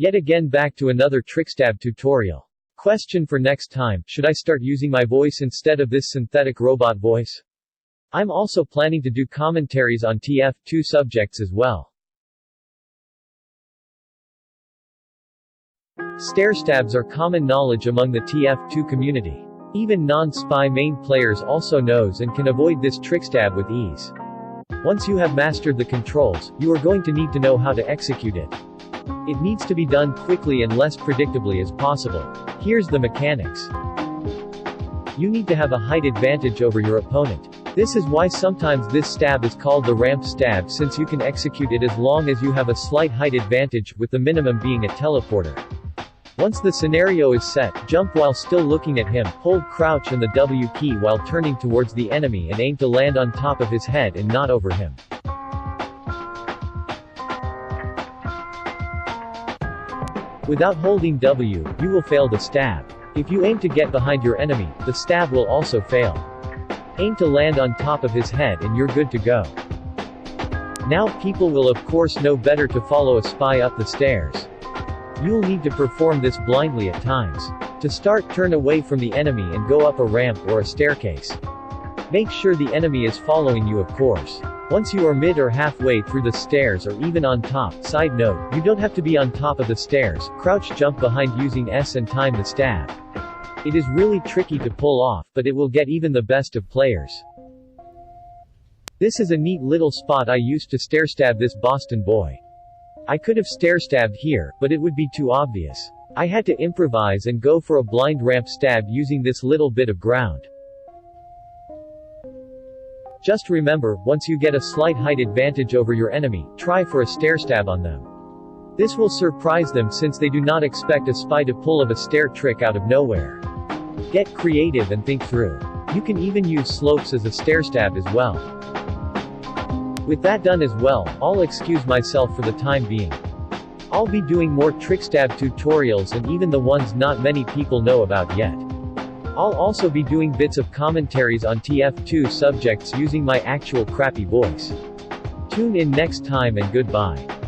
Yet again back to another Trickstab tutorial. Question for next time, should I start using my voice instead of this synthetic robot voice? I'm also planning to do commentaries on TF2 subjects as well. Stairstabs are common knowledge among the TF2 community. Even non-spy main players also knows and can avoid this Trickstab with ease. Once you have mastered the controls, you are going to need to know how to execute it. It needs to be done quickly and less predictably as possible. Here's the mechanics. You need to have a height advantage over your opponent. This is why sometimes this stab is called the ramp stab, since you can execute it as long as you have a slight height advantage, with the minimum being a teleporter. Once the scenario is set, jump while still looking at him, hold crouch and the W key while turning towards the enemy and aim to land on top of his head and not over him. Without holding W, you will fail the stab. If you aim to get behind your enemy, the stab will also fail. Aim to land on top of his head and you're good to go. Now people will of course know better to follow a spy up the stairs. You'll need to perform this blindly at times. To start, turn away from the enemy and go up a ramp or a staircase. Make sure the enemy is following you of course. Once you are mid or halfway through the stairs or even on top, side note, you don't have to be on top of the stairs, crouch jump behind using S and time the stab. It is really tricky to pull off, but it will get even the best of players. This is a neat little spot I used to stairstab this Boston boy. I could have stairstabbed here, but it would be too obvious. I had to improvise and go for a blind ramp stab using this little bit of ground. Just remember, once you get a slight height advantage over your enemy, try for a stairstab on them. This will surprise them since they do not expect a spy to pull a stair trick out of nowhere. Get creative and think through. You can even use slopes as a stairstab as well. With that done as well, I'll excuse myself for the time being. I'll be doing more Trickstab tutorials and even the ones not many people know about yet. I'll also be doing bits of commentaries on TF2 subjects using my actual crappy voice. Tune in next time and goodbye.